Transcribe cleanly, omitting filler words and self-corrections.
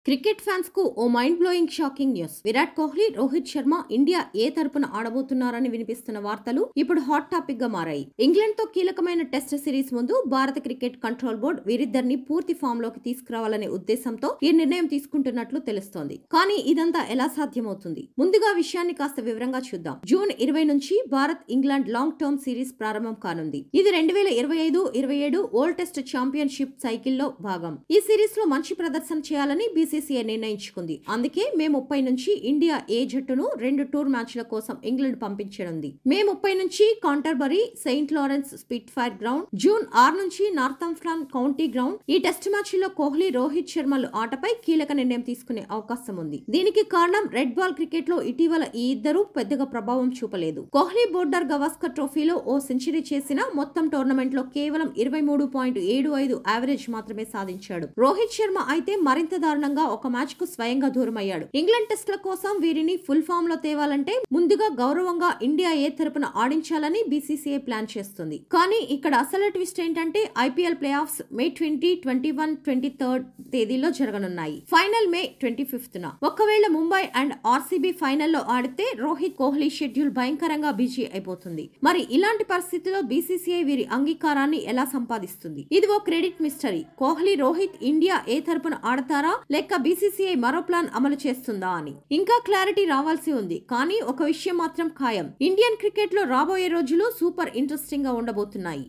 Cricket fans కు ఓ mind blowing shocking news. Virat Kohli, Rohit Sharma India A తరపున ఆడబోతున్నారని వినిపిస్తున్న వార్తలు ఇప్పుడు హాట్ టాపిక్ గా మారాయి. ఇంగ్లాండ్ తో కీలకమైన టెస్ట్ సిరీస్ ముందు భారత క్రికెట్ కంట్రోల్ బోర్డు వీరిద్దరిని పూర్తి ఫామ్ లోకి తీసుకురావాలనే ఉద్దేశంతో ఈ నిర్ణయం తీసుకుంటున్నట్లు తెలుస్తోంది. కానీ ఇదంతా ఎలా సాధ్యమవుతుంది? ముందుగా విషయాన్ని కాస్త వివరంగా చూద్దాం. జూన్ 20 నుంచి Bharat England long term series ప్రారంభం కానుంది. ఇది 2025-27 వరల్డ్ టెస్ట్ ఛాంపియన్షిప్ సైకిల్లో భాగం. ఈ సిరీస్ లో మంచి ప్రదర్శన చేయాలని బీసీసీఐ నిర్ణయించుకుంది. అందుకే మే 30 నుంచి ఇండియా ఏ జట్టును 2 టూర్ మ్యాచ్ల కోసం ఇంగ్లాండ్ పంపించనుంది. మే 30 నుంచి Canterbury, Saint Lawrence spit fire ground, June 6 నుంచి నార్థంప్టన్ కౌంటీ గ్రౌండ్. ఈ టెస్ట్ మ్యాచ్ల్లో కోహ్లీ, రోహిత్ శర్మలు ఆటపై కీలక నిర్ణయం తీసుకునే అవకాశం ఉంది. దీనికి కారణం రెడ్ బాల్ క్రికెట్ లో ఇటీవల ఈ ఇద్దరు పెద్దగా ప్రభావం చూపలేదు. కోహ్లీ బోర్డర్ గవాస్కర్ ట్రోఫీలో ఓ సెంచరీ చేసినా మొత్తం టోర్నమెంట్ లో కేవలం 23.75 యావరేజ్ మాత్రమే సాధించాడు. రోహిత్ శర్మ అయితే మరింత దారుణంగా ఒక మ్యాచ్ కు స్వయంగా దూరమయ్యాడు. ఇంగ్లాండ్ టెస్ట్ల కోసం వీరిని ఫుల్ ఫామ్ లో తేవాలంటే ముందుగా గౌరవంగా ఇండియా ఏ తరపున ఆడించాలని బీసీసీఐ ప్లాన్ చేస్తుంది. కానీ ఇక్కడ అసలు ట్విస్ట్ ఏంటంటే ఐపీఎల్ ప్లే ఆఫ్స్ మే 20, 21, 23 తేదీలో జరగనున్నాయి. ఫైనల్ మే 25న. ఒకవేళ ముంబై అండ్ ఆర్సీబీ ఫైనల్లో ఆడితే రోహిత్, కోహ్లీ షెడ్యూల్ భయంకరంగా బిజీ అయిపోతుంది. మరి ఇలాంటి పరిస్థితుల్లో బీసీసీఐ వీరి అంగీకారాన్ని ఎలా సంపాదిస్తుంది? ఇది ఓ credit mystery. Kohli, Rohit India A తరపున ఆడతారా లేక బీసీసీఐ మరో ప్లాన్ అమలు చేస్తుందా అని ఇంకా క్లారిటీ రావాల్సి ఉంది. కానీ ఒక విషయం మాత్రం ఖాయం, ఇండియన్ క్రికెట్ లో రాబోయే రోజులు సూపర్ ఇంట్రెస్టింగ్ గా ఉండబోతున్నాయి.